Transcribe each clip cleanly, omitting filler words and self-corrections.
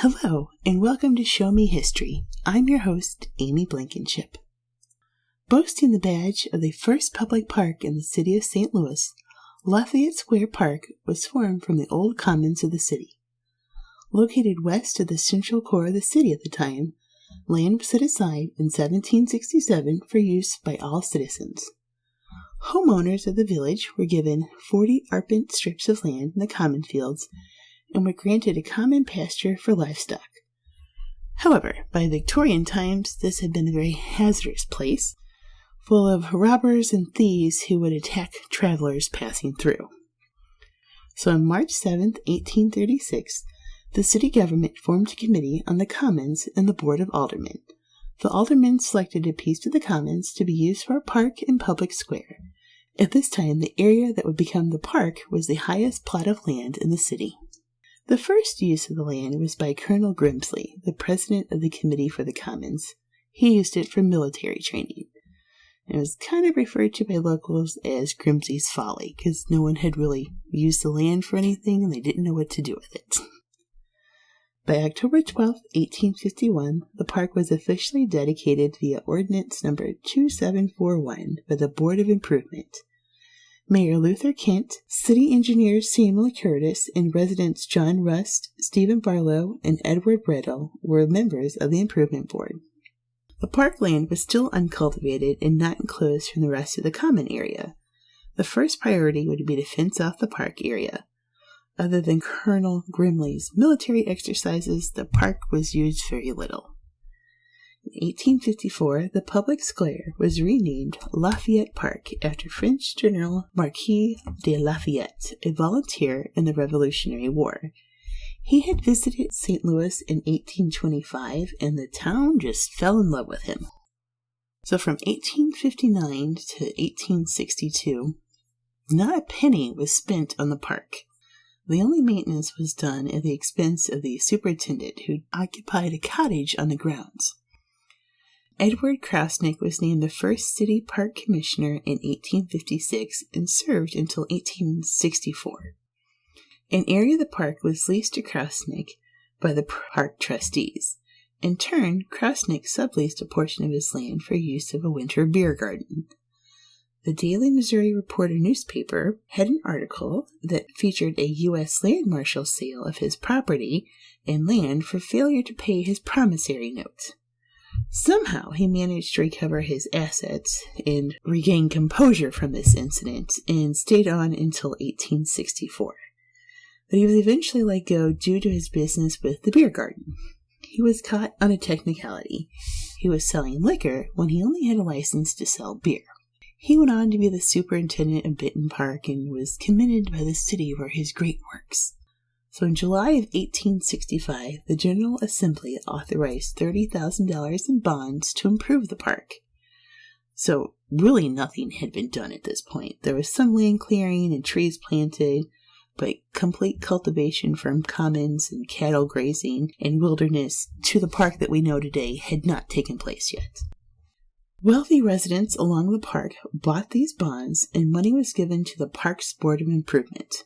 Hello, and welcome to Show Me History. I'm your host, Amy Blankenship. Boasting the badge of the first public park in the city of St. Louis, Lafayette Square Park was formed from the old commons of the city. Located west of the central core of the city at the time, land was set aside in 1767 for use by all citizens. Homeowners of the village were given 40 arpent strips of land in the common fields and were granted a common pasture for livestock. However, by Victorian times, this had been a very hazardous place, full of robbers and thieves who would attack travelers passing through. So on March 7, 1836, the city government formed a committee on the commons and the board of aldermen. The aldermen selected a piece of the commons to be used for a park and public square. At this time, the area that would become the park was the highest plot of land in the city. The first use of the land was by Colonel Grimsley, the president of the Committee for the Commons. He used it for military training. It was kind of referred to by locals as Grimsley's Folly, because no one had really used the land for anything and they didn't know what to do with it. By October 12, 1851, the park was officially dedicated via Ordinance Number 2741 by the Board of Improvement. Mayor Luther Kent, city engineers Samuel Curtis, and residents John Rust, Stephen Barlow, and Edward Brettle were members of the Improvement Board. The park land was still uncultivated and not enclosed from the rest of the common area. The first priority would be to fence off the park area. Other than Colonel Grimley's military exercises, the park was used very little. In 1854, the public square was renamed Lafayette Park after French General Marquis de Lafayette, a volunteer in the Revolutionary War. He had visited St. Louis in 1825, and the town just fell in love with him. So from 1859 to 1862, not a penny was spent on the park. The only maintenance was done at the expense of the superintendent, who occupied a cottage on the grounds. Edward Krasnick was named the first city park commissioner in 1856 and served until 1864. An area of the park was leased to Krasnick by the park trustees. In turn, Krasnick subleased a portion of his land for use of a winter beer garden. The Daily Missouri Reporter newspaper had an article that featured a U.S. land marshal's sale of his property and land for failure to pay his promissory note. Somehow he managed to recover his assets and regain composure from this incident and stayed on until 1864. But he was eventually let go due to his business with the beer garden. He was caught on a technicality. He was selling liquor when he only had a license to sell beer. He went on to be the superintendent of Benton Park and was commended by the city for his great works. So in July of 1865, the General Assembly authorized $30,000 in bonds to improve the park. So really nothing had been done at this point. There was some land clearing and trees planted, but complete cultivation from commons and cattle grazing and wilderness to the park that we know today had not taken place yet. Wealthy residents along the park bought these bonds, and money was given to the park's Board of Improvement.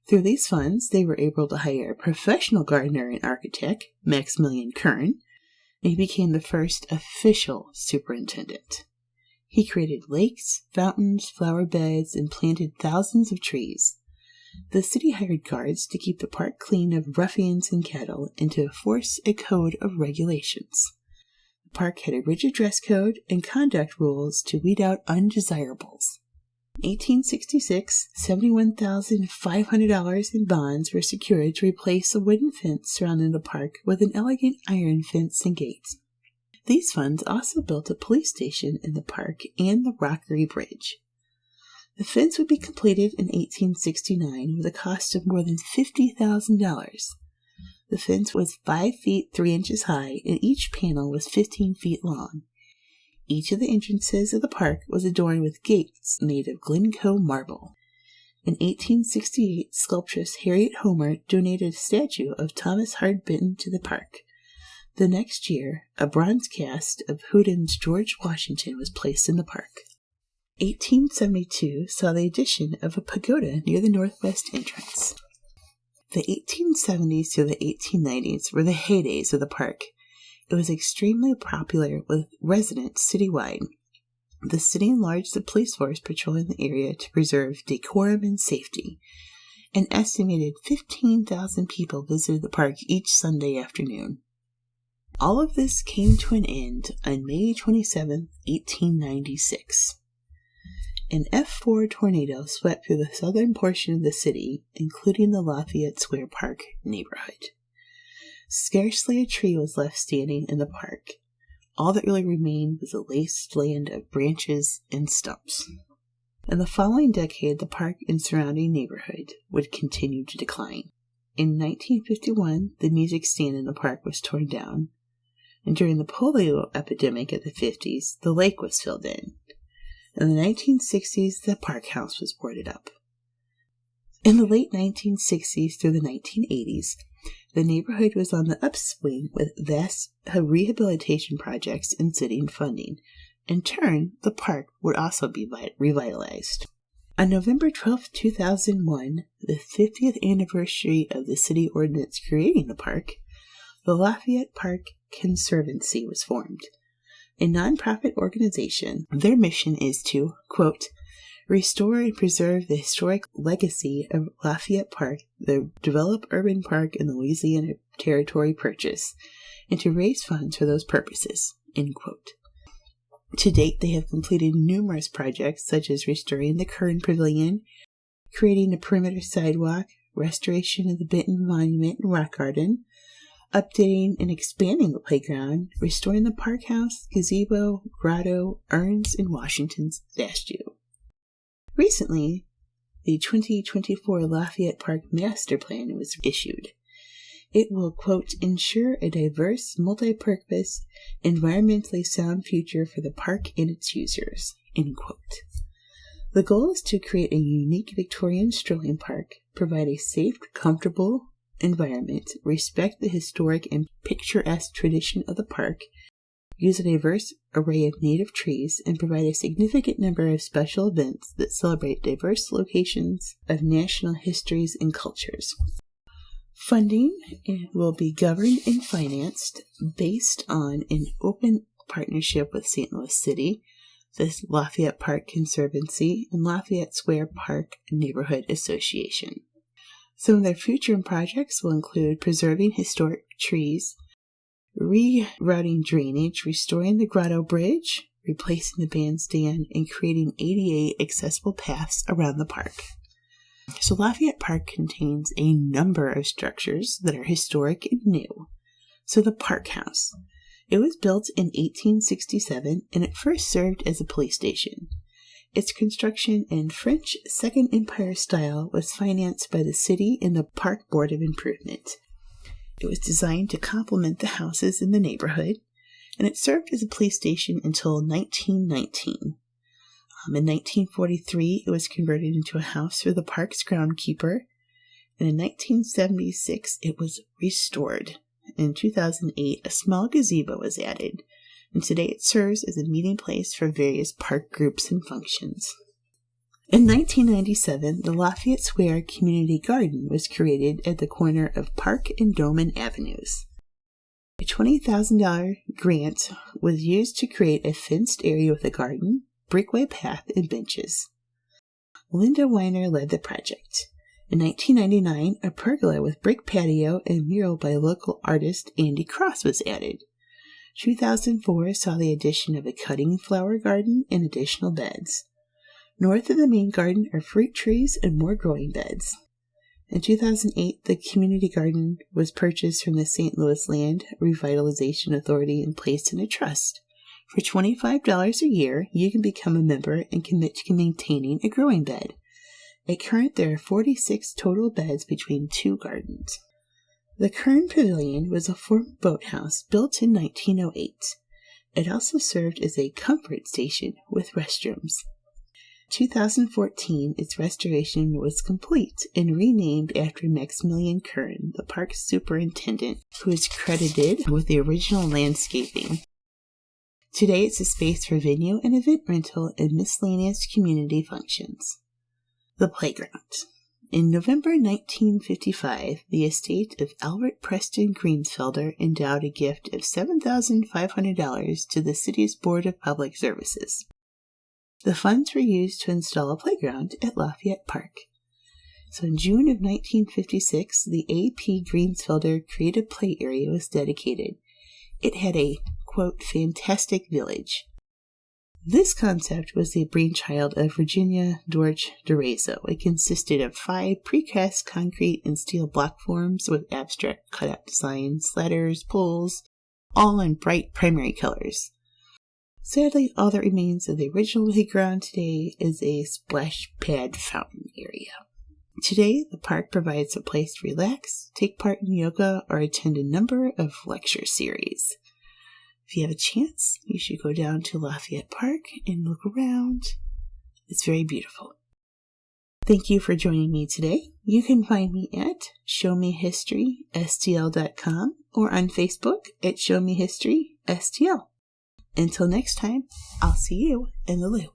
Through these funds, they were able to hire a professional gardener and architect, Maximilian Kern, and he became the first official superintendent. He created lakes, fountains, flower beds, and planted thousands of trees. The city hired guards to keep the park clean of ruffians and cattle and to enforce a code of regulations. The park had a rigid dress code and conduct rules to weed out undesirables. In 1866, $71,500 in bonds were secured to replace a wooden fence surrounding the park with an elegant iron fence and gates. These funds also built a police station in the park and the Rockery Bridge. The fence would be completed in 1869 with a cost of more than $50,000. The fence was 5 feet 3 inches high, and each panel was 15 feet long. Each of the entrances of the park was adorned with gates made of Glencoe marble. In 1868, sculptress Harriet Homer donated a statue of Thomas Hart Benton to the park. The next year, a bronze cast of Houdon's George Washington was placed in the park. 1872 saw the addition of a pagoda near the northwest entrance. The 1870s to the 1890s were the heydays of the park. It was extremely popular with residents citywide. The city enlarged the police force patrolling the area to preserve decorum and safety. An estimated 15,000 people visited the park each Sunday afternoon. All of this came to an end on May 27, 1896. An F4 tornado swept through the southern portion of the city, including the Lafayette Square Park neighborhood. Scarcely a tree was left standing in the park. All that really remained was a wasteland of branches and stumps. In the following decade, the park and surrounding neighborhood would continue to decline. In 1951, the music stand in the park was torn down, and during the polio epidemic of the 50s, the lake was filled in. In the 1960s, the park house was boarded up. In the late 1960s through the 1980s, the neighborhood was on the upswing with vast rehabilitation projects and city funding. In turn, the park would also be revitalized. On November 12, 2001, the 50th anniversary of the city ordinance creating the park, the Lafayette Park Conservancy was formed. A nonprofit organization, their mission is to, quote, restore and preserve the historic legacy of Lafayette Park, the developed urban park in the Louisiana Territory Purchase, and to raise funds for those purposes, end quote. To date, they have completed numerous projects such as restoring the Kern Pavilion, creating a perimeter sidewalk, restoration of the Benton Monument and Rock Garden, updating and expanding the playground, restoring the park house, gazebo, grotto, urns, and Washington's statue. Recently, the 2024 Lafayette Park Master Plan was issued. It will, quote, ensure a diverse, multi-purpose, environmentally sound future for the park and its users, end quote. The goal is to create a unique Victorian strolling park, provide a safe, comfortable environment, respect the historic and picturesque tradition of the park, use a diverse array of native trees, and provide a significant number of special events that celebrate diverse locations of national histories and cultures. Funding will be governed and financed based on an open partnership with St. Louis City, the Lafayette Park Conservancy, and Lafayette Square Park Neighborhood Association. Some of their future projects will include preserving historic trees, rerouting drainage, restoring the Grotto Bridge, replacing the bandstand, and creating ADA accessible paths around the park. So Lafayette Park contains a number of structures that are historic and new. So the Park House. It was built in 1867 and it first served as a police station. Its construction in French Second Empire style was financed by the city and the Park Board of Improvement. It was designed to complement the houses in the neighborhood, and it served as a police station until 1919. In 1943, it was converted into a house for the park's groundskeeper, and in 1976, it was restored. In 2008, a small gazebo was added, and today it serves as a meeting place for various park groups and functions. In 1997, the Lafayette Square Community Garden was created at the corner of Park and Doman Avenues. A $20,000 grant was used to create a fenced area with a garden, brickway path, and benches. Linda Weiner led the project. In 1999, a pergola with brick patio and mural by local artist Andy Cross was added. 2004 saw the addition of a cutting flower garden and additional beds. North of the main garden are fruit trees and more growing beds. In 2008, the community garden was purchased from the St. Louis Land Revitalization Authority and placed in a trust. For $25 a year, you can become a member and commit to maintaining a growing bed. At current, there are 46 total beds between two gardens. The Kern Pavilion was a former boathouse built in 1908. It also served as a comfort station with restrooms. In 2014, its restoration was complete and renamed after Maximilian Kern, the park's superintendent, who is credited with the original landscaping. Today, it's a space for venue and event rental and miscellaneous community functions. The playground. In November 1955, the estate of Albert Preston Greensfelder endowed a gift of $7,500 to the city's Board of Public Services. The funds were used to install a playground at Lafayette Park. So in June of 1956, the A.P. Greensfelder Creative Play Area was dedicated. It had a, quote, fantastic village. This concept was the brainchild of Virginia Dorch DeRazo. It consisted of 5 precast concrete and steel block forms with abstract cutout designs, ladders, poles, all in bright primary colors. Sadly, all that remains of the original playground today is a splash pad fountain area. Today, the park provides a place to relax, take part in yoga, or attend a number of lecture series. If you have a chance, you should go down to Lafayette Park and look around. It's very beautiful. Thank you for joining me today. You can find me at showmehistorystl.com or on Facebook at showmehistorystl. Until next time, I'll see you in the loo.